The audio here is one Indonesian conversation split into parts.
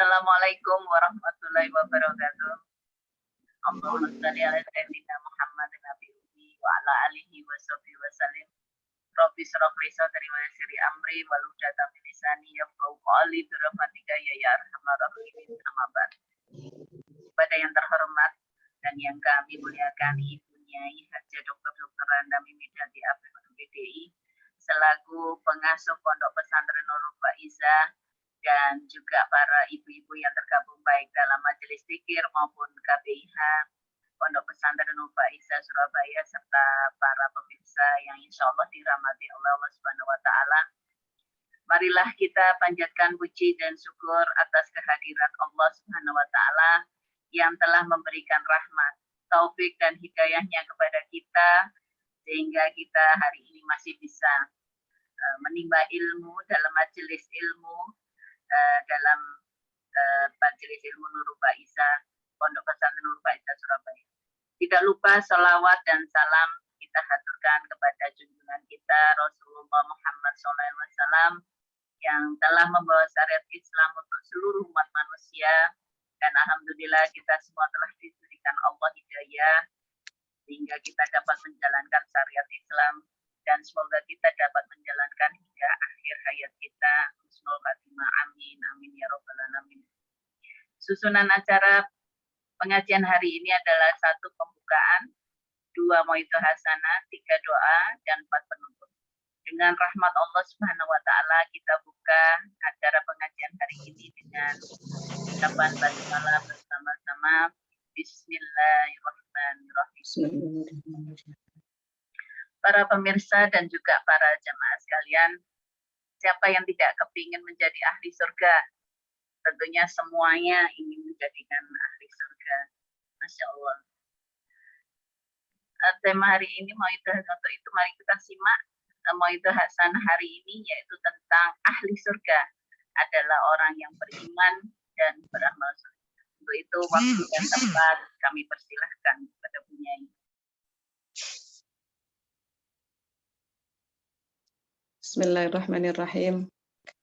Assalamualaikum warahmatullahi wabarakatuh. Allahumma shalli ala sayyidina Muhammadin nabiyyi wa ala alihi wa sahbihi wa sallim. Rabbi shrah li sadri wa yassir li amri wahlul 'uqdatam min lisani yafqahu qawli bi rahmatika ya arhamar rahimin. Amma ba'd. Pada yang terhormat dan yang kami muliakan Ibu Nyai Haja Dr. Randa Mimidati APPDI selaku pengasuh Pondok Pesantren Nurul Faizah dan juga para ibu-ibu yang tergabung baik dalam majelis zikir maupun KBIH Pondok Pesantren Nurul Faizah Surabaya serta para pemirsa yang insya Allah dirahmati oleh Allah Subhanahu wa Ta'ala. Marilah kita panjatkan puji dan syukur atas kehadiran Allah Subhanahu wa Ta'ala yang telah memberikan rahmat, taufik dan hidayahnya kepada kita sehingga kita hari ini masih bisa menimba ilmu dalam majelis ilmu dalam majelis ilmu Nurul Faizah Pondok Pesantren Nurul Faizah Surabaya. Tidak lupa salawat dan salam kita haturkan kepada junjungan kita Rasulullah Muhammad SAW yang telah membawa syariat Islam untuk seluruh umat manusia, dan alhamdulillah kita semua telah diberikan Allah hidayah sehingga kita dapat menjalankan syariat Islam, dan semoga kita dapat menjalankan hingga akhir hayat kita. Amin, amin ya robbal alamin. Susunan acara pengajian hari ini adalah 1 pembukaan, 2 mau'izah hasanah, 3 doa, dan 4 penutup. Dengan rahmat Allah Subhanahu wa Ta'ala kita buka acara pengajian hari ini dengan ucapan basmalah bersama-sama. Bismillahirrahmanirrahim. Para pemirsa dan juga para jamaah sekalian, siapa yang tidak kepingin menjadi ahli surga? Tentunya semuanya ingin menjadikan ahli surga. Masya Allah. Tema hari ini mau'izah untuk itu mari kita simak. Mau'izah hasanah hari ini yaitu tentang ahli surga adalah orang yang beriman dan beramal soleh. Untuk itu waktu dan tempat kami persilahkan kepada Bu Nyai. Bismillahirrahmanirrahim.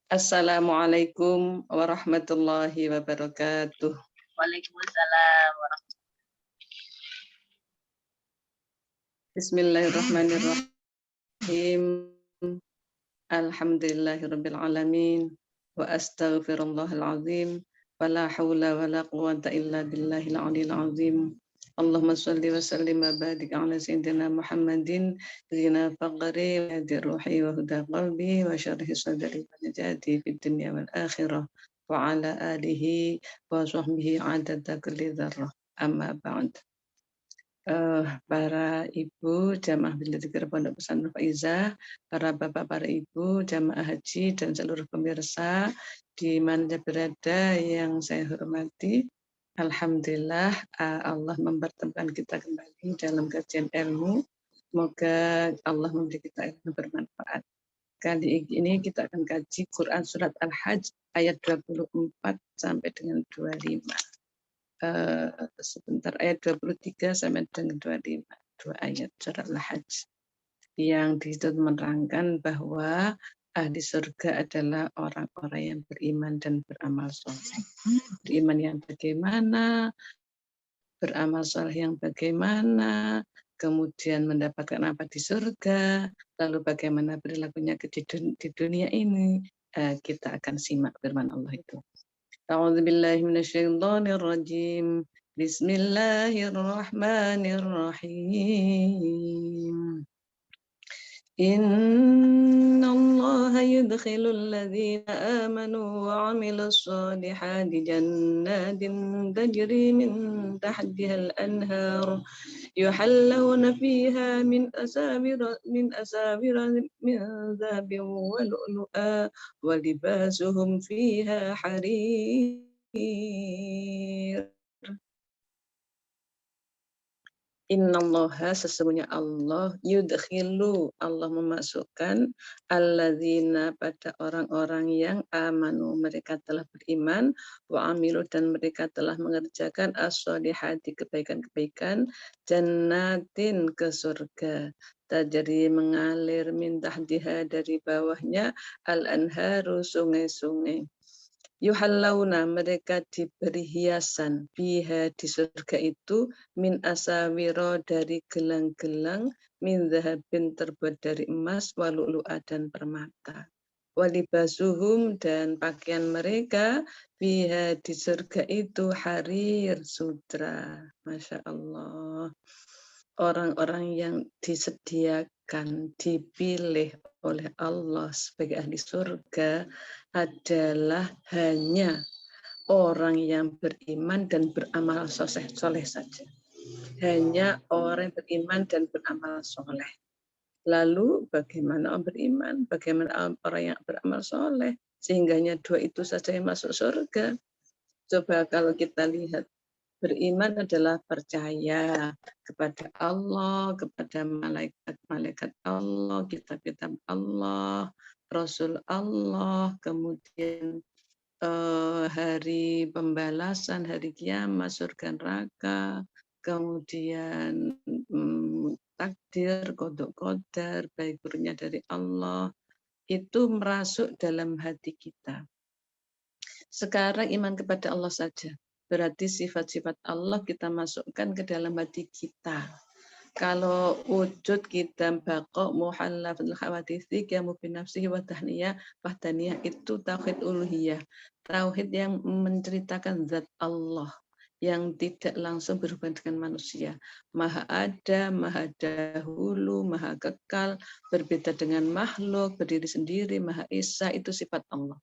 Assalamualaikum warahmatullahi wabarakatuh. Waalaikumsalam warahmatullahi. Bismillahirrahmanirrahim. Alhamdulillahirabbil alamin wa astaghfirullahal azim wa la haula wa la quwwata illa billahil aliyil azim. Allahumma shalli wa sallim wa barik ala sayyidina Muhammadin zina faqri wa hadi ruhi wa huda qalbi wa syarhi sadri wa najati fid dunya wal akhirah wa ala alihi wa sahbihi adada kulli dzarrah. Amma ba'd. Para ibu jamaah Zikir Pondok Pesantren Faizah, para bapak, para ibu jamaah haji dan seluruh pemirsa di mana berada yang saya hormati. Alhamdulillah Allah mempertemukan kita kembali dalam kajian ilmu. Semoga Allah memberi kita ilmu bermanfaat. Kali ini kita akan kaji Quran Surat Al-Hajj ayat 24 sampai dengan 25. Sebentar, ayat 23 sampai dengan 25. 2 ayat Surat Al-Hajj. Yang disitu menerangkan bahwa ahli surga adalah orang-orang yang beriman dan beramal soleh. Beriman yang bagaimana, beramal soleh yang bagaimana, kemudian mendapatkan apa di surga, lalu bagaimana perilakunya di dunia ini, kita akan simak firman Allah itu. A'udzubillahi minasyaitonirrajim. Bismillahirrahmanirrahim. Inna Allah yudkhilul ladzina amanu wa 'amilus solihati jannatin tajri min tahtihal anhar yuhallawna fiha min asawira min dhahabin wa lu'lu'a wa libasuhum fiha harir. Innallaha, sesungguhnya Allah, yudkhilu, Allah memasukkan alladzina, pada orang-orang yang amanu, mereka telah beriman, wa amilu, dan mereka telah mengerjakan as-solihati, kebaikan-kebaikan, jannatin, ke surga, tajri, mengalir, min tahtiha, dari bawahnya, al-anharu, sungai-sungai. Yuhallawna, mereka diberi hiasan, biha di surga itu, min asawiro dari gelang-gelang, min zahabin terbuat dari emas, walu'lu'a dan permata. Walibasuhum dan pakaian mereka, biha di surga itu, harir sutra. Masya Allah. Orang-orang yang disediakan, dipilih oleh Allah sebagai ahli surga adalah hanya orang yang beriman dan beramal soleh saja. Hanya orang yang beriman dan beramal soleh. Lalu bagaimana orang beriman, bagaimana orang yang beramal soleh, sehingga hanya dua itu saja yang masuk surga. Coba kalau kita lihat, beriman adalah percaya kepada Allah, kepada malaikat-malaikat Allah, kitab-kitab Allah, Rasul Allah, kemudian hari pembalasan, hari kiamat, surga neraka, kemudian takdir, kodok qadar, baik buruknya dari Allah, itu merasuk dalam hati kita. Sekarang iman kepada Allah saja. Berarti sifat-sifat Allah kita masukkan ke dalam hati kita. Kalau wujud kita baqo muhallafatul khawadisi qiyamu binafsihi wa tahdaniyah itu tauhid uluhiyah. Tauhid yang menceritakan zat Allah yang tidak langsung berhubungan dengan manusia. Maha ada, maha dahulu, maha kekal, berbeda dengan makhluk, berdiri sendiri, maha esa, itu sifat Allah.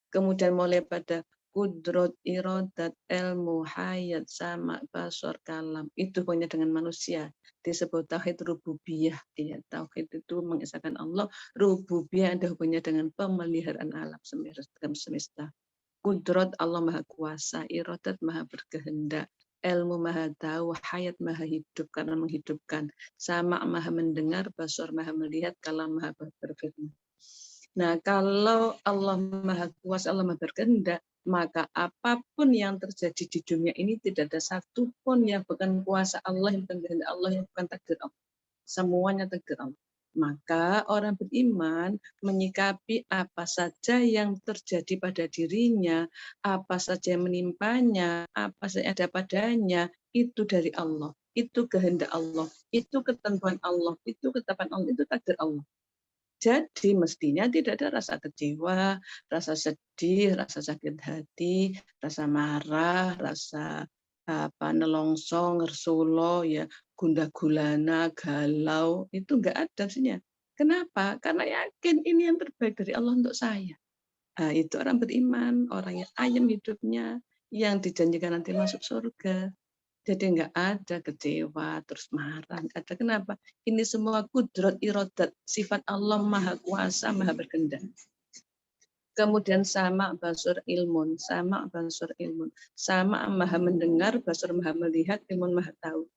Kemudian mulai pada kudrot, irodat, ilmu, hayat, sama, basor, kalam. Itu hubungannya dengan manusia. Disebut tauhid rububiyah. Ya, tauhid itu mengesahkan Allah. Rububiyah ada hubungannya dengan pemeliharaan alam semesta. Kudrot, Allah maha kuasa. Irodat, maha berkehendak. Ilmu maha tahu, hayat maha hidup karena menghidupkan. Sama maha mendengar, basor maha melihat, kalam maha berfirman. Nah, kalau Allah Maha Kuasa, Allah Maha Berkehendak, maka apapun yang terjadi di dunia ini tidak ada satupun yang bukan kuasa Allah, yang bukan kehendak Allah, yang bukan takdir Allah. Semuanya takdir Allah. Maka orang beriman menyikapi apa saja yang terjadi pada dirinya, apa saja yang menimpanya, apa saja yang ada padanya, itu dari Allah. Itu kehendak Allah, itu ketentuan Allah, itu ketetapan Allah, itu takdir Allah. Jadi mestinya tidak ada rasa kecewa, rasa sedih, rasa sakit hati, rasa marah, rasa nelongsong, ngersulo, ya gundah gulana, galau, itu enggak ada mestinya. Kenapa? Karena yakin ini yang terbaik dari Allah untuk saya. Nah, itu orang beriman, orang yang ayem hidupnya, yang dijanjikan nanti masuk surga. Jadi enggak ada kecewa, terus marah, enggak ada. Kenapa? Ini semua kudrat irodat, sifat Allah maha kuasa, maha berkehendak. Kemudian sama basur ilmun, sama basur ilmun, sama maha mendengar, basur maha melihat, ilmun maha tahu.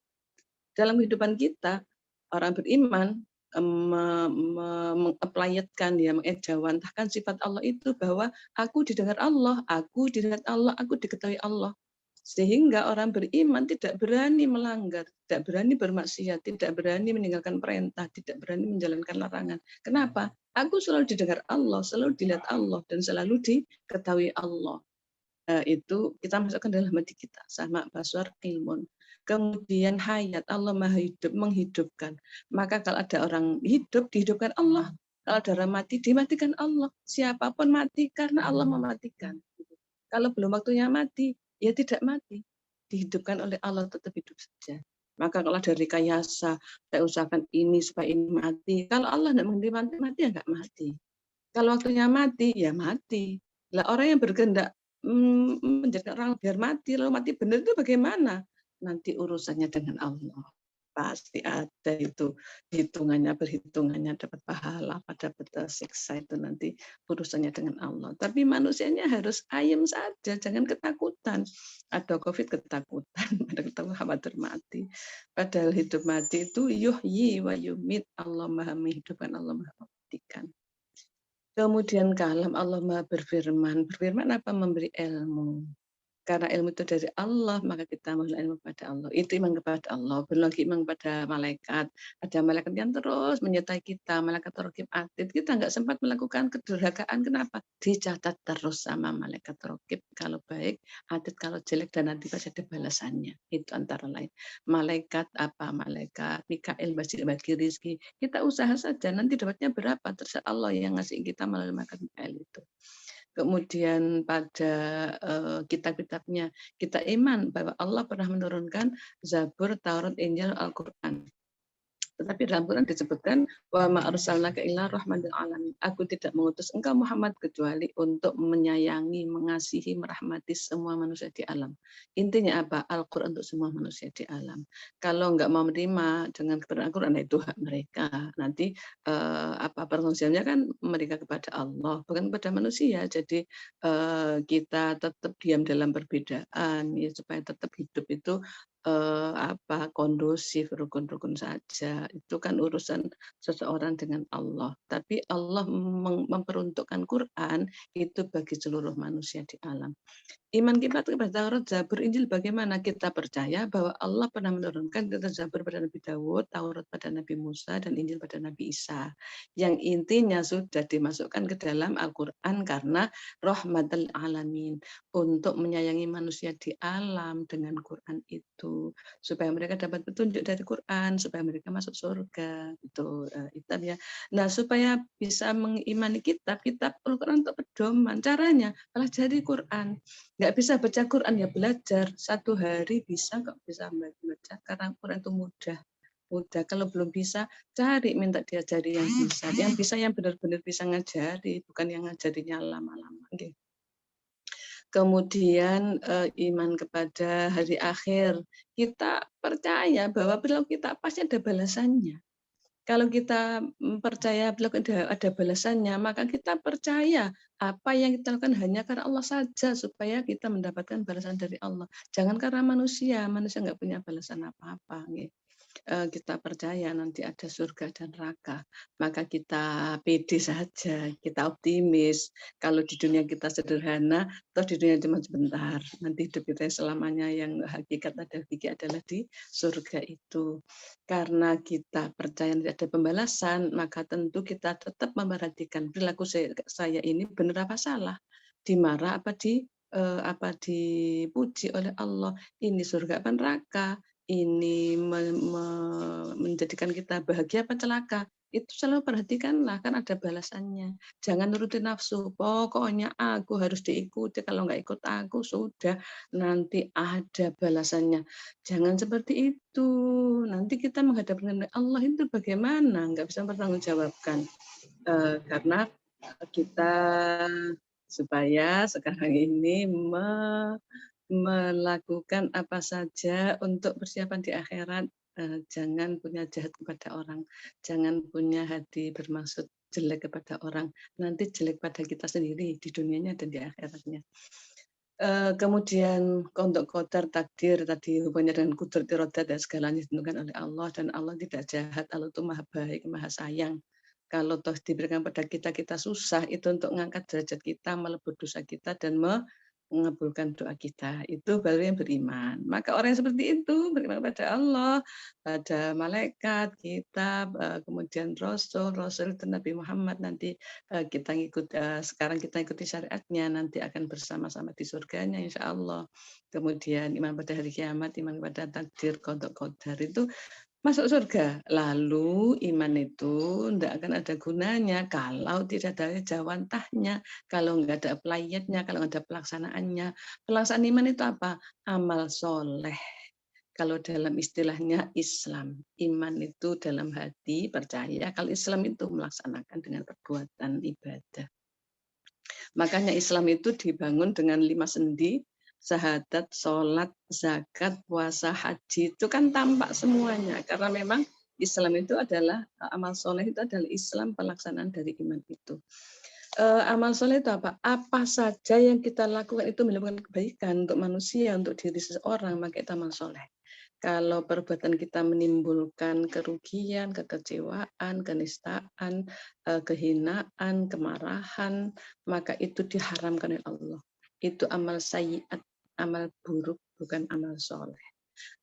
Dalam kehidupan kita, orang beriman mengaplayatkan, ya, mengejawantahkan sifat Allah itu bahwa aku didengar Allah, aku dilihat Allah, aku diketahui Allah. Sehingga orang beriman tidak berani melanggar, tidak berani bermaksiat, tidak berani meninggalkan perintah, tidak berani menjalankan larangan. Kenapa? Aku selalu didengar Allah, selalu dilihat Allah, dan selalu diketahui Allah. Itu kita masukkan dalam hati kita, sama basar ilmun. Kemudian hayat, Allah maha hidup, menghidupkan. Maka kalau ada orang hidup, dihidupkan Allah. Kalau ada orang mati, dimatikan Allah. Siapapun mati karena Allah mematikan. Kalau belum waktunya mati, ya tidak mati. Dihidupkan oleh Allah, tetap hidup saja. Maka kalau ada rekayasa, saya usahakan ini supaya ini mati. Kalau Allah tidak menghentikan mati, ya nggak mati. Kalau waktunya mati, ya mati. Lah orang yang berkehendak menjadikan orang biar mati, lalu mati benar itu bagaimana? Nanti urusannya dengan Allah. Pasti ada itu perhitungannya dapat pahala, dapat siksa, itu nanti urusannya dengan Allah. Tapi manusianya harus ayem saja, jangan ketakutan. Ada COVID ketakutan, ada ketakutan khawatir mati. Padahal hidup mati itu yuhyi wa yumit, Allah maha menghidupkan, Allah maha mematikan. Kemudian kalam, Allah maha berfirman. Berfirman apa? Memberi ilmu. Karena ilmu itu dari Allah, maka kita mohon ilmu kepada Allah. Itu iman kepada Allah. Belum lagi iman kepada malaikat. Ada malaikat yang terus menyertai kita, malaikat raqib atid. Kita nggak sempat melakukan kedurhakaan. Kenapa? Dicatat terus sama malaikat raqib. Kalau baik, atid kalau jelek, dan nanti pasti ada balasannya. Itu antara lain. Malaikat apa? Malaikat Mikail bagi rizki. Kita usaha saja, nanti dapatnya berapa? Terserah Allah yang ngasih kita melalui malaikat Mikail itu. Kemudian pada kitab-kitabnya kita iman bahwa Allah pernah menurunkan Zabur, Taurat, Injil, Al-Quran. Tetapi dalam Quran disebutkan wa ma arsalnaka illa rahmatal alamin. Aku tidak mengutus engkau Muhammad kecuali untuk menyayangi, mengasihi, merahmati semua manusia di alam. Intinya apa? Al-Quran untuk semua manusia di alam. Kalau enggak mau menerima dengan kebenaran Al-Quran, itu hak mereka. Nanti pertanggungannya kan mereka kepada Allah, bukan kepada manusia. Jadi kita tetap diam dalam perbedaan ya, supaya tetap hidup itu kondusif, rukun-rukun saja. Itu kan urusan seseorang dengan Allah. Tapi Allah memperuntukkan Quran itu bagi seluruh manusia di alam. Iman kita kepada Taurat, Zabur, Injil bagaimana? Kita percaya bahwa Allah pernah menurunkan kitab Zabur pada Nabi Dawud, Taurat pada Nabi Musa, dan Injil pada Nabi Isa. Yang intinya sudah dimasukkan ke dalam Al-Quran karena rahmatal alamin. Untuk menyayangi manusia di alam dengan Quran itu. Supaya mereka dapat petunjuk dari Quran, supaya mereka masuk surga. Itu ya. Nah, supaya bisa mengimani kitab Al-Quran untuk pedoman. Caranya, pelajari Quran. Nggak bisa baca Quran ya belajar. Satu hari bisa kok bisa baca karena Quran itu mudah. Kalau belum bisa cari, minta diajari yang bisa yang benar-benar bisa ngajari, bukan yang ngajarinya lama-lama. Okay. Kemudian iman kepada hari akhir. Kita percaya bahwa perilaku kita pasti ada balasannya. Kalau kita percaya ada balasannya, maka kita percaya apa yang kita lakukan hanya karena Allah saja, supaya kita mendapatkan balasan dari Allah. Jangan karena manusia nggak punya balasan apa-apa. Kita percaya nanti ada surga dan neraka, maka kita pede saja, kita optimis. Kalau di dunia kita sederhana, toh di dunia cuma sebentar. Nanti hidup kita selamanya, yang hakikat adalah di surga itu. Karena kita percaya nanti ada pembalasan, maka tentu kita tetap memperhatikan perilaku saya ini benar apa salah, dimarah apa dipuji oleh Allah, ini surga apa neraka, ini menjadikan kita bahagia apa celaka. Itu selalu perhatikanlah, kan ada balasannya. Jangan nurutin nafsu, pokoknya aku harus diikuti, kalau nggak ikut aku sudah nanti ada balasannya. Jangan seperti itu. Nanti kita menghadap dengan Allah itu bagaimana? Nggak bisa mempertanggungjawabkan. Karena kita supaya sekarang ini melakukan apa saja untuk persiapan di akhirat. Jangan punya jahat kepada orang, jangan punya hati bermaksud jelek kepada orang, nanti jelek pada kita sendiri di dunianya dan di akhiratnya. Kemudian untuk qadar takdir tadi hubungannya dengan kudrat iroda dan segalanya ditentukan oleh Allah, dan Allah tidak jahat, Allah itu maha baik, maha sayang. Kalau toh diberikan pada kita susah, itu untuk mengangkat derajat kita, melebur dosa kita, dan mengabulkan doa kita. Itu baru yang beriman. Maka orang yang seperti itu beriman kepada Allah, pada malaikat, kitab, kemudian Rasul itu Nabi Muhammad. Nanti sekarang kita ikuti syariatnya, nanti akan bersama-sama di surganya insya Allah. Kemudian iman pada hari kiamat, iman pada takdir, qadar itu masuk surga. Lalu iman itu tidak akan ada gunanya kalau tidak ada jawantahnya, kalau nggak ada pelayatnya, kalau nggak ada pelaksanaannya. Pelaksanaan iman itu apa? Amal soleh. Kalau dalam istilahnya Islam, iman itu dalam hati percaya. Kalau Islam itu melaksanakan dengan perbuatan ibadah. Makanya Islam itu dibangun dengan 5 sendi, syahadat, sholat, zakat, puasa, haji. Itu kan tampak semuanya. Karena memang Islam itu adalah, amal soleh itu adalah Islam, pelaksanaan dari iman itu. Amal soleh itu apa? Apa saja yang kita lakukan itu menimbulkan kebaikan untuk manusia, untuk diri seseorang, maka itu amal soleh. Kalau perbuatan kita menimbulkan kerugian, kekecewaan, kenistaan, kehinaan, kemarahan, maka itu diharamkan oleh Allah. Itu amal sayyiat. amal buruk, bukan amal soleh.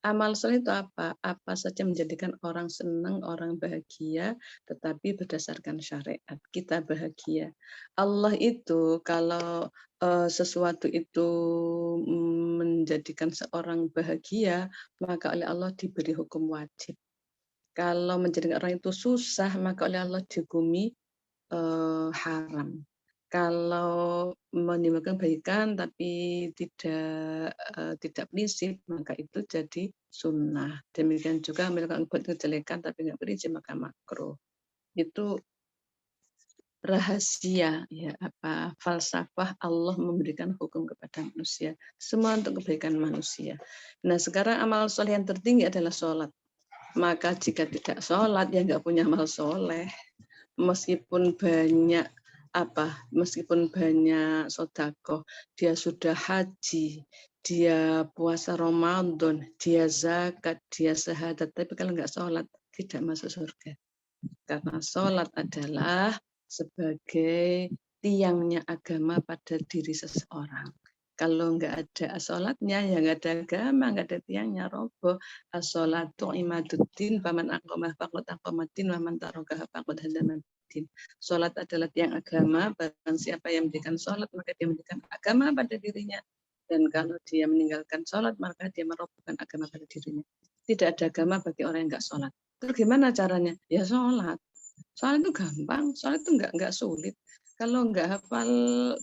Amal soleh itu apa? Apa saja menjadikan orang senang, orang bahagia, tetapi berdasarkan syariat. Kita bahagia. Allah itu kalau sesuatu itu menjadikan seorang bahagia, maka oleh Allah diberi hukum wajib. Kalau menjadikan orang itu susah, maka oleh Allah dihukumi haram. Kalau menimbulkan kebaikan tapi tidak prinsip, maka itu jadi sunnah. Demikian juga melakukan kejelekan tapi nggak prinsip, maka makruh. Itu rahasia ya falsafah Allah memberikan hukum kepada manusia. Semua untuk kebaikan manusia. Nah, sekarang amal soleh yang tertinggi adalah sholat. Maka jika tidak sholat, ya nggak punya amal soleh. Meskipun banyak sodako, dia sudah haji, dia puasa Ramadan, dia zakat, dia syahadat, tapi kalau nggak sholat tidak masuk surga. Karena sholat adalah sebagai tiangnya agama pada diri seseorang. Kalau nggak ada sholatnya, ya nggak ada agama, nggak ada tiangnya, roboh. As-sholatu imaduddin, paman aqomah faqad aqomaddin, waman tarokaha faqad hadamaddin. Sholat adalah tiang agama, barang siapa yang mendirikan sholat, maka dia mendirikan agama pada dirinya. Dan kalau dia meninggalkan sholat, maka dia merobohkan agama pada dirinya. Tidak ada agama bagi orang yang nggak sholat. Terus gimana caranya? Ya sholat. Sholat itu gampang, sholat itu nggak sulit. Kalau nggak hafal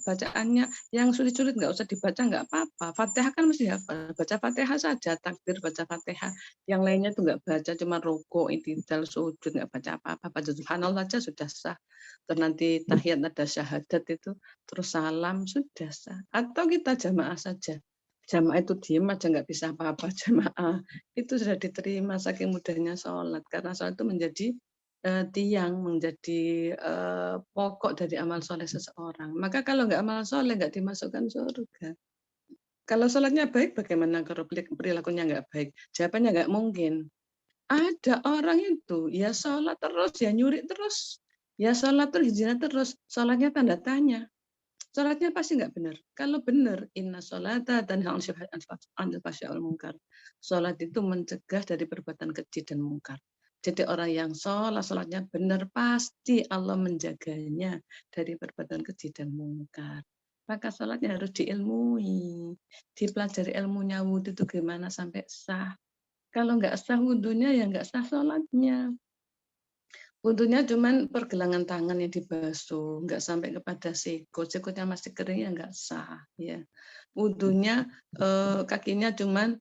bacaannya, yang sulit-sulit nggak usah dibaca, nggak apa-apa. Fatihah kan mesti hafal. Baca Fatihah saja, takbir baca Fatihah. Yang lainnya tuh nggak baca, cuma rukuk, intidal, sujud, nggak baca apa-apa. Baca subhanallah saja sudah sah. Terus nanti tahiyat ada syahadat itu, terus salam, sudah sah. Atau kita jamaah saja. Jamaah itu diem aja nggak bisa apa-apa jamaah. Itu sudah diterima saking mudahnya sholat. Karena sholat itu menjadi tiang, menjadi pokok dari amal soleh seseorang. Maka kalau nggak amal soleh nggak dimasukkan surga. Kalau sholatnya baik, bagaimana kalau perilakunya nggak baik? Jawabannya nggak mungkin. Ada orang itu ya sholat terus, ya nyuri terus, ya sholat terus, zina terus, sholatnya tanda tanya. Sholatnya pasti nggak benar. Kalau benar, inna sholata tanha anil fahsya'i wal munkar. Sholat itu mencegah dari perbuatan keji dan mungkar. Jadi orang yang sholatnya benar, pasti Allah menjaganya dari perbuatan keji dan mungkar. Maka sholatnya harus diilmui, dipelajari ilmunya wudhu itu gimana sampai sah. Kalau nggak sah wudhunya, ya nggak sah sholatnya. Wudhunya cuman pergelangan tangan yang dibasuh, nggak sampai kepada sikut. Sikutnya masih kering, ya nggak sah. Ya. Wudhunya kakinya cuman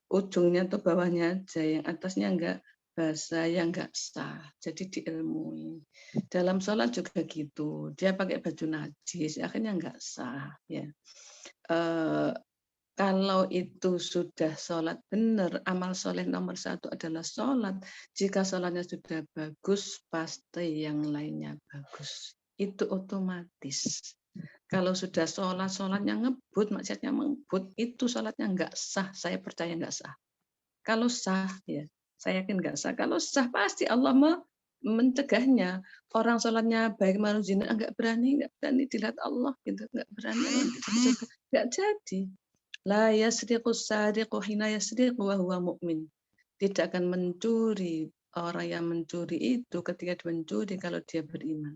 ujungnya tuh bawahnya aja, yang atasnya nggak basah, yang nggak sah. Jadi diilmui. Dalam sholat juga gitu. Dia pakai baju najis, akhirnya nggak sah. Ya. Kalau itu sudah sholat benar, amal soleh nomor satu adalah sholat. Jika sholatnya sudah bagus, pasti yang lainnya bagus. Itu otomatis. Kalau sudah sholatnya ngebut, maksudnya mengebut, itu sholatnya nggak sah. Saya percaya nggak sah. Kalau sah, ya saya yakin nggak sah. Kalau sah, pasti Allah mencegahnya. Orang sholatnya baik malu zina, nggak berani dilihat Allah, gitu, nggak berani, nggak jadi. La yasriqu sariqu hina yasriqu wa huwa mu'min. Tidak akan mencuri. Orang yang mencuri itu ketika dia mencuri kalau dia beriman.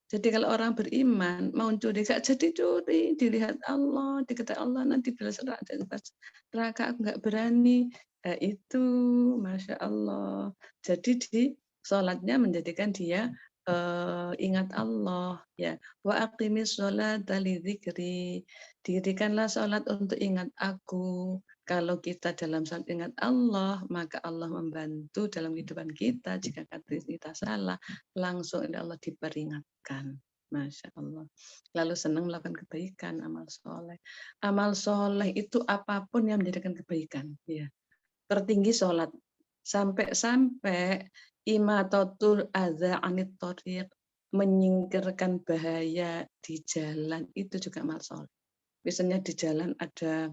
Jadi kalau orang beriman mau curi, gak jadi curi, dilihat Allah, dikata Allah nanti bila neraka aku nggak berani. Itu Masya Allah. Jadi di sholatnya menjadikan dia ingat Allah, ya. Wa aqimis sholata lidzikri. Dirikanlah sholat untuk ingat aku. Kalau kita dalam sholat ingat Allah, maka Allah membantu dalam kehidupan kita. Jika kita salah, langsung oleh Allah diperingatkan. Masya Allah. Lalu senang melakukan kebaikan, amal soleh. Amal soleh itu apapun yang menjadikan kebaikan. Ya. Tertinggi sholat. Sampai-sampai imatatul adza anit thoriq, menyingkirkan bahaya di jalan, itu juga amal soleh. Biasanya di jalan ada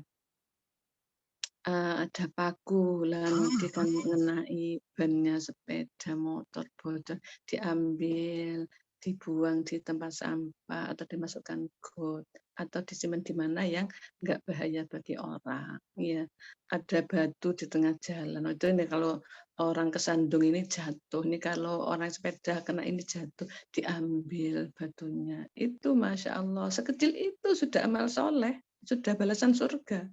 paku, nanti kan mengenai bannya sepeda motor bocor, diambil, dibuang di tempat sampah atau dimasukkan got. atau disimpan di mana yang nggak bahaya bagi orang. Ya, ada batu di tengah jalan. Itu ini kalau orang kesandung ini jatuh. Ini kalau orang sepeda kena ini jatuh, diambil batunya. Itu Masya Allah, sekecil itu sudah amal soleh, sudah balasan surga.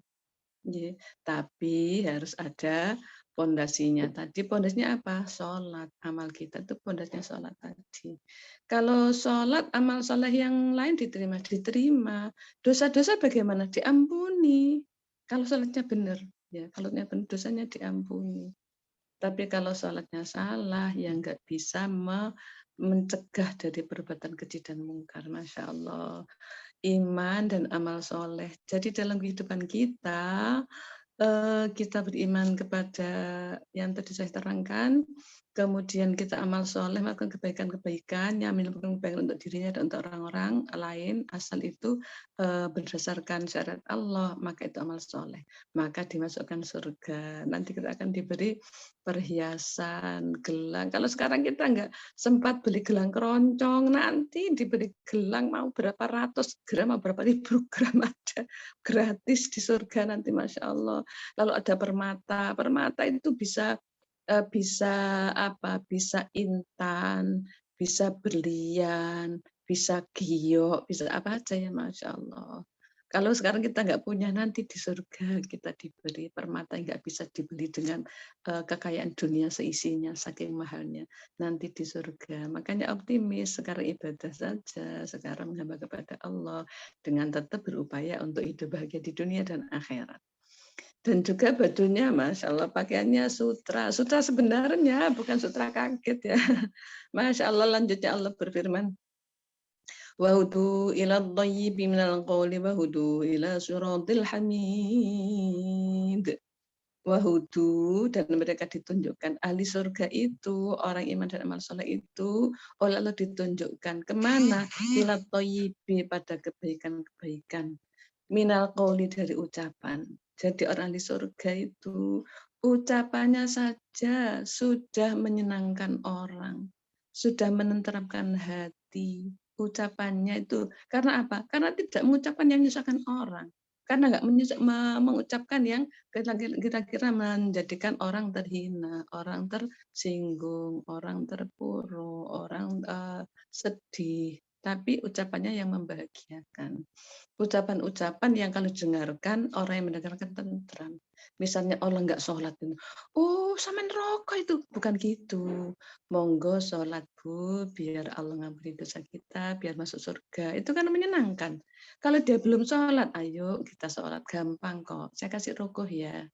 Ya, tapi harus ada pondasinya tadi. Pondasinya apa? Sholat. Amal kita itu pondasinya sholat tadi. Kalau sholat, amal sholat yang lain diterima. Diterima. Dosa-dosa bagaimana? Diampuni. Kalau sholatnya benar. Ya, kalau benar, dosanya diampuni. Tapi kalau sholatnya salah, yang nggak bisa mencegah dari perbuatan keji dan mungkar. Masya Allah. Iman dan amal soleh. Jadi dalam kehidupan kita beriman kepada yang tadi saya terangkan, kemudian kita amal soleh, melakukan kebaikan-kebaikan, yang melakukan kebaikan untuk dirinya dan untuk orang-orang lain, asal itu berdasarkan syariat Allah, maka itu amal soleh. Maka dimasukkan surga. Nanti kita akan diberi perhiasan, gelang. Kalau sekarang kita nggak sempat beli gelang keroncong, nanti diberi gelang mau berapa ratus gram, mau berapa ribu gram ada gratis di surga nanti, Masya Allah. Lalu ada permata, permata itu bisa apa? Bisa intan, bisa berlian, bisa giok, bisa apa aja ya, Masya Allah. Kalau sekarang kita nggak punya, nanti di surga kita diberi permata yang nggak bisa dibeli dengan kekayaan dunia seisinya, saking mahalnya. Nanti di surga. Makanya optimis, sekarang ibadah saja, sekarang menghamba kepada Allah, dengan tetap berupaya untuk hidup bahagia di dunia dan akhirat. Dan juga bajunya, Masya Allah, pakaiannya sutra. Sutra sebenarnya, bukan sutra kaget ya. Masya Allah, lanjutnya Allah berfirman, Wahudu ila dhayyibi minal qawli wahudu ila suratil hamid. Wahudu, dan mereka ditunjukkan. Ahli surga itu, orang iman dan amal soleh itu, oleh Allah ditunjukkan. Kemana? Ila dhayyibi, pada kebaikan-kebaikan. Minal qawli, dari ucapan. Jadi orang di surga itu ucapannya saja sudah menyenangkan orang, sudah menenteramkan hati. Ucapannya itu karena apa? Karena tidak mengucapkan yang menyusahkan orang. Karena nggak mengucapkan yang kira-kira menjadikan orang terhina, orang tersinggung, orang terpuruk, orang sedih. Tapi ucapannya yang membahagiakan. Ucapan-ucapan yang kalau dengarkan, orang yang mendengarkan tentram. Misalnya orang nggak sholat, oh sama rokok itu. Bukan gitu. Monggo sholat Bu, biar Allah ngampuni dosa kita, biar masuk surga. Itu kan menyenangkan. Kalau dia belum sholat, ayo kita sholat, gampang kok. Saya kasih rokok ya.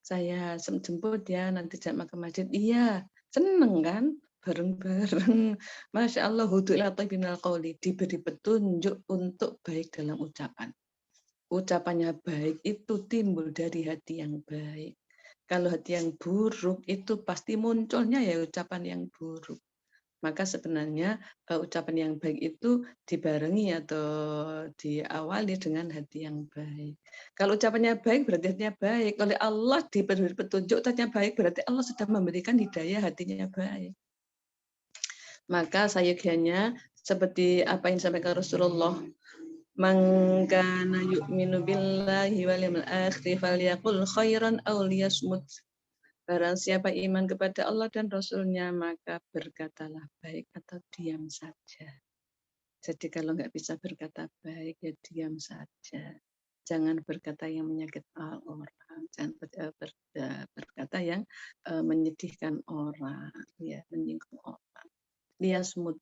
Saya jemput ya, nanti jamaah ke masjid. Iya, seneng kan? Bareng-bareng. Masya Allah, hudu ila taibinal qawli, diberi petunjuk untuk baik dalam ucapan. Ucapannya baik itu timbul dari hati yang baik. Kalau hati yang buruk itu pasti munculnya ya ucapan yang buruk. Maka sebenarnya ucapan yang baik itu dibarengi atau diawali dengan hati yang baik. Kalau ucapannya baik berarti hatinya baik. Oleh Allah diberi petunjuk hatinya baik, berarti Allah sudah memberikan hidayah hatinya baik. Maka sayyidinya seperti apa yang disampaikan Rasulullah, man kana yu'minu billahi wal yawmil akhir falyaqul khairan aw liyasmut. Barang siapa iman kepada Allah dan Rasul-Nya, maka berkatalah baik atau diam saja. Jadi kalau nggak bisa berkata baik, ya diam saja. Jangan berkata yang menyakitkan orang, jangan berkata yang menyedihkan orang, ya menyinggung orang. Liyasmut,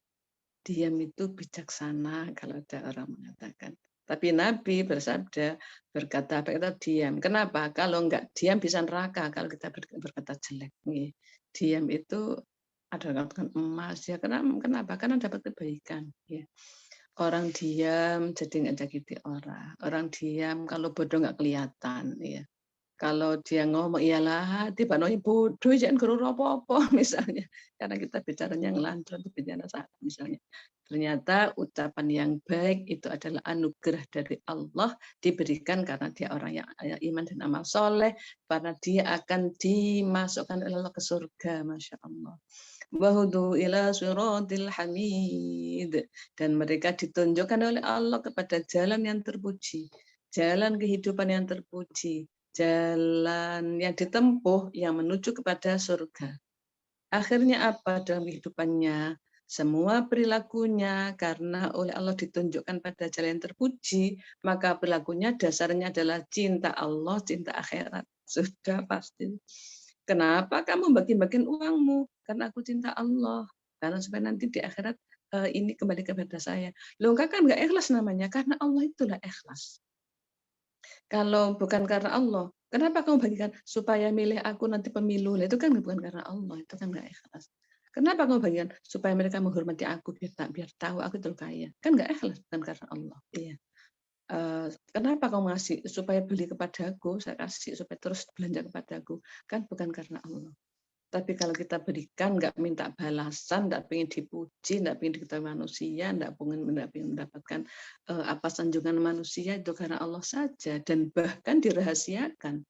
diam itu bijaksana kalau ada orang mengatakan. Tapi Nabi bersabda, berkata diam. Kenapa? Kalau enggak diam bisa neraka kalau kita berkata jelek. Diam itu adalah katakan emas ya. Kenapa? Karena dapat kebaikan. Ya. Orang diam jadi nggak sakiti orang. Orang diam kalau bodoh nggak kelihatan. Ya. Kalau dia ngomong, iyalah, tiba tiba bodoh, jangan guru apa-apa, misalnya. Karena kita bicaranya ngelantur, bicara saat misalnya. Ternyata ucapan yang baik itu adalah anugerah dari Allah, diberikan karena dia orang yang iman dan amal soleh, karena dia akan dimasukkan oleh Allah ke surga, Masya Allah. Wahudu ila siratil hamid. Dan mereka ditunjukkan oleh Allah kepada jalan yang terpuji, jalan kehidupan yang terpuji, jalan yang ditempuh yang menuju kepada surga. Akhirnya apa dalam kehidupannya? Semua perilakunya karena oleh Allah ditunjukkan pada jalan yang terpuji, maka perilakunya dasarnya adalah cinta Allah, cinta akhirat. Sudah pasti. Kenapa kamu bagi-bagiin uangmu? Karena aku cinta Allah. Karena supaya nanti di akhirat ini kembali kepada saya. Loh, enggak kan enggak ikhlas namanya, karena Allah itulah ikhlas. Kalau bukan karena Allah, kenapa kamu bagikan supaya milih aku nanti pemilu? Itu kan bukan karena Allah, itu kan nggak ikhlas. Kenapa kamu bagikan supaya mereka menghormati aku biar tahu aku itu kaya? Kan nggak ikhlas, bukan karena Allah. Iya. Kenapa kamu ngasih supaya beli kepadaku? Saya kasih supaya terus belanja kepadaku. Kan bukan karena Allah. Tapi kalau kita berikan, nggak minta balasan, nggak pengen dipuji, nggak pengen diketahui manusia, nggak pengen mendapatkan apa sanjungan manusia, itu karena Allah saja. Dan bahkan dirahasiakan.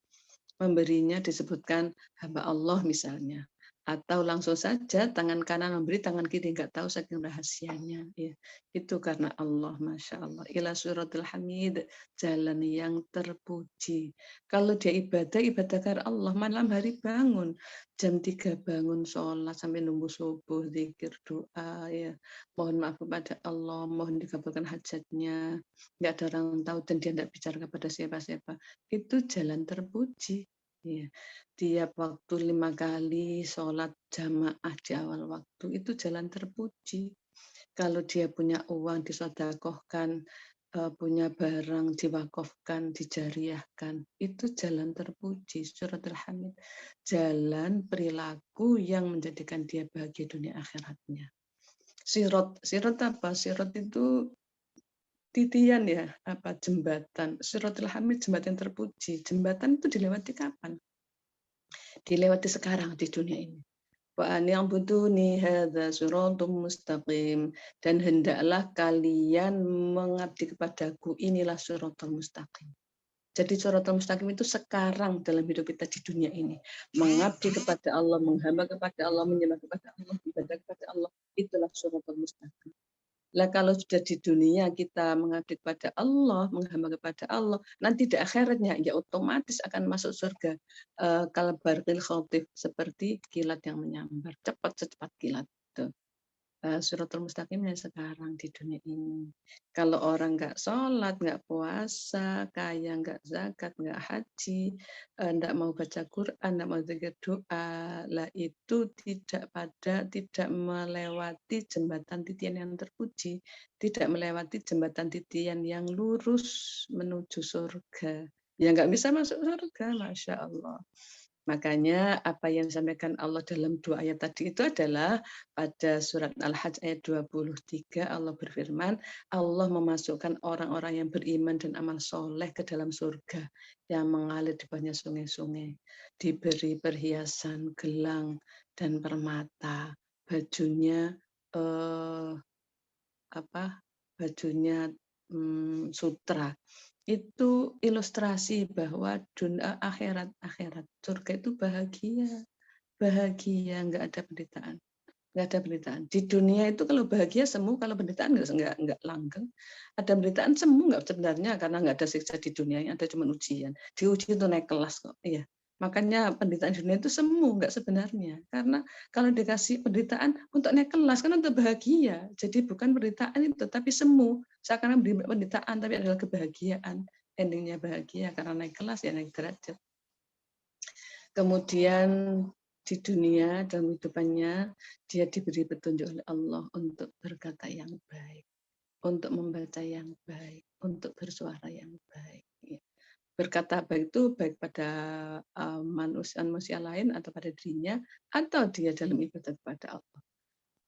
Memberinya disebutkan hamba Allah misalnya. Atau langsung saja tangan kanan memberi, tangan kiri nggak tahu saking rahasianya. Ya. Itu karena Allah, Masya Allah. Ila suratul hamid, jalan yang terpuji. Kalau dia ibadah karena Allah. Malam hari bangun, jam 3 bangun sholat sampai nunggu subuh, zikir, doa. Ya. Mohon maaf kepada Allah, mohon dikabulkan hajatnya. Nggak ada orang tahu dan dia tidak bicara kepada siapa-siapa. Itu jalan terpuji. Ya. Tiap waktu 5 kali sholat jamaah di awal waktu itu jalan terpuji. Kalau dia punya uang disedekahkan, punya barang diwakafkan, dijariahkan, itu jalan terpuji. Suratul Hamid, jalan perilaku yang menjadikan dia bahagia dunia akhiratnya. Sirot apa? Sirot itu titian ya, apa jembatan. Suratul Hamid, jembatan terpuji. Jembatan itu dilewati kapan? Dilewati sekarang di dunia ini. Wa an ya'buduni hadza siratum mustaqim, dan hendaklah kalian mengabdi kepadaku, inilah siratal mustaqim. Jadi siratal mustaqim itu sekarang dalam hidup kita di dunia ini. Mengabdi kepada Allah, menghamba kepada Allah, menyembah kepada Allah, ibadah kepada Allah, itulah siratal mustaqim. Lah kalau sudah di dunia kita mengabdi kepada Allah, menghamba kepada Allah, nanti di akhiratnya ya otomatis akan masuk surga. Kalau barqil khatif, seperti kilat yang menyambar, cepat secepat kilat. Tuh. Suratul Mustaqimnya sekarang di dunia ini. Kalau orang nggak sholat, nggak puasa, kaya nggak zakat, nggak haji, nggak mau baca Quran, nggak mau zikir doa, lah itu tidak melewati jembatan titian yang terpuji, tidak melewati jembatan titian yang lurus menuju surga. Ya nggak bisa masuk surga, Masya Allah. Makanya apa yang disampaikan Allah dalam 2 ayat tadi itu adalah pada surat Al-Hajj ayat 23 Allah berfirman, Allah memasukkan orang-orang yang beriman dan amal soleh ke dalam surga yang mengalir di bawahnya sungai-sungai, diberi perhiasan gelang dan permata, bajunya bajunya sutra. Itu ilustrasi bahwa dunia akhirat surga itu bahagia, nggak ada penderitaan, nggak ada penderitaan. Di dunia itu kalau bahagia semu, kalau penderitaan nggak langgeng. Ada penderitaan semu nggak sebenarnya karena nggak ada siksa di dunia, yang ada cuma ujian. Diuji itu naik kelas kok, iya. Makanya penderitaan di dunia itu semu nggak sebenarnya, karena kalau dikasih penderitaan untuk naik kelas kan untuk bahagia. Jadi bukan penderitaan itu, tapi semu. Seakan beri penderitaan tapi adalah kebahagiaan. Endingnya bahagia karena naik kelas ya naik derajat. Kemudian di dunia dalam hidupannya dia diberi petunjuk oleh Allah untuk berkata yang baik, untuk membaca yang baik, untuk bersuara yang baik. Berkata baik itu baik pada manusia lain atau pada dirinya, atau dia dalam ibadah kepada Allah.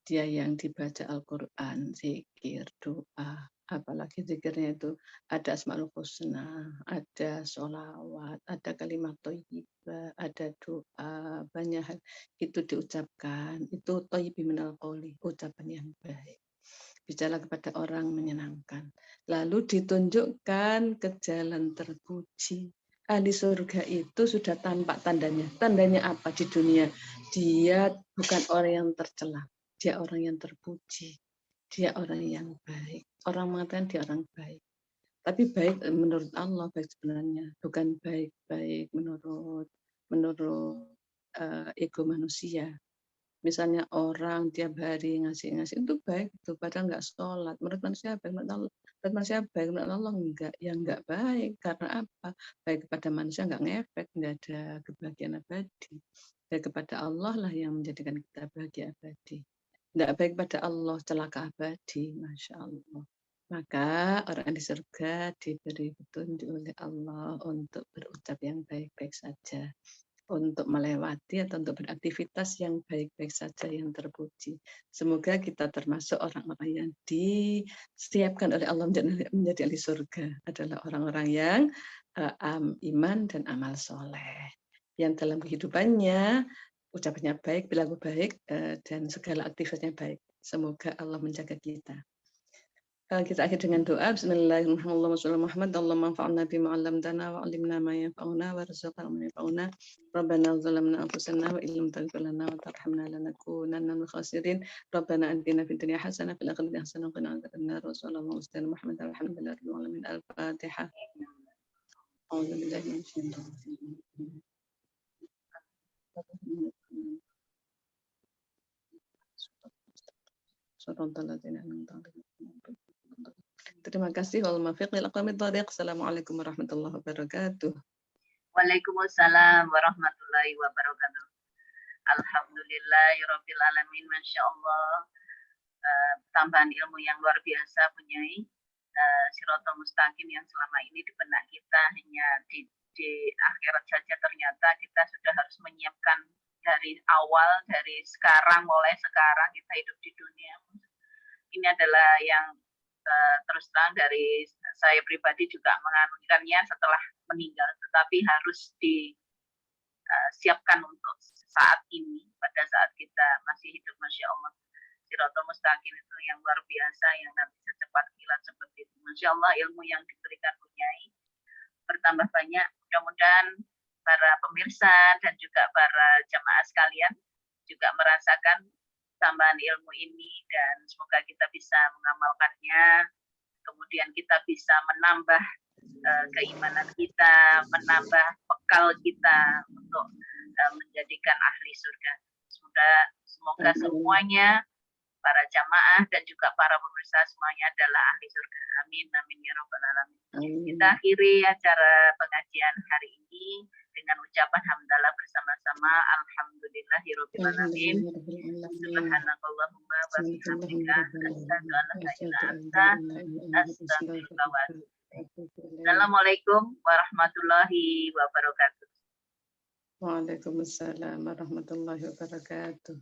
Dia yang dibaca Al-Quran, zikir, doa, apalagi zikirnya itu ada Asmaul Husna, ada sholawat, ada kalimat thayyibah, ada doa, banyak hal itu diucapkan, itu thayyibi minal qawli, ucapan yang baik. Bicara kepada orang menyenangkan. Lalu ditunjukkan ke jalan terpuji. ahli surga itu sudah tampak tandanya. Tandanya apa di dunia? Dia bukan orang yang tercela, dia orang yang terpuji, dia orang yang baik. Orang mengatakan dia orang baik. Tapi baik menurut Allah baik sebenarnya, bukan baik-baik menurut ego manusia. Misalnya orang tiap hari ngasih-ngasih itu baik, itu padahal nggak sholat. Menurut manusia baik, menurut Allah. Menurut manusia baik, menurut Allah enggak. Yang enggak baik. Karena apa? Baik kepada manusia enggak ngefek, enggak ada kebahagiaan abadi. Baik kepada Allah lah yang menjadikan kita bahagia abadi. Enggak baik pada Allah, celaka abadi. Masya Allah. Maka orang di surga diberi petunjuk oleh Allah untuk berucap yang baik-baik saja, untuk melewati atau untuk beraktivitas yang baik-baik saja yang terpuji. Semoga kita termasuk orang-orang yang disiapkan oleh Allah menjadi ahli surga, adalah orang-orang yang iman dan amal soleh, yang dalam kehidupannya ucapannya baik, perilaku baik, dan segala aktivitasnya baik. Semoga Allah menjaga kita. Kita akhir dengan doa. Bismillahirrahmanirrahim. Allahumma anfa'na bima 'allamtana wa 'allimna ma yanfa'una warzuqna ma yanfa'una. Rabbana zalamna anfusana wa illam taghfir lana wa tarhamna lanakunanna minal khasirin. Rabbana atina fid dunya hasanah wa fil akhirati hasanah wa qina adzabannar. Sallallahu alaihi wasallam Muhammad alhamdulillahi rabbil alamin. Al-Fatihah. A'udzu billahi minasyaitonir rajim. Terima kasih. Assalamualaikum warahmatullahi wabarakatuh. Waalaikumsalam warahmatullahi wabarakatuh. Alhamdulillahirabbil alamin. Masya Allah, tambahan ilmu yang luar biasa punyai. Siratal mustaqim yang selama ini di benak kita hanya di akhirat saja, ternyata kita sudah harus menyiapkan dari awal, dari sekarang, mulai sekarang kita hidup di dunia. Ini adalah yang terus terang dari saya pribadi juga menganutkannya setelah meninggal, tetapi harus disiapkan untuk saat ini, pada saat kita masih hidup. Masya Allah, Siratal mustaqim itu yang luar biasa, yang nanti secepat kilat seperti itu. Masya Allah, ilmu yang diberikan punyai bertambah banyak. Mudah-mudahan para pemirsa dan juga para jamaah sekalian juga merasakan tambahan ilmu ini, dan semoga kita bisa mengamalkannya, kemudian kita bisa menambah keimanan kita, menambah bekal kita untuk menjadikan ahli surga. Semoga semuanya, para jamaah dan juga para pemirsa semuanya adalah ahli surga. Amin, amin ya rabbal alamin. Kita akhiri acara pengajian hari ini dengan ucapan hamdalah bersama-sama. Alhamdulillahirabbil alamin. Subhanakallahumma wa bihamdika asyhadu an la ilaha illa anta astaghfiruka wa atubu ilaik. Assalamualaikum warahmatullahi wabarakatuh. Waalaikumsalam warahmatullahi wabarakatuh.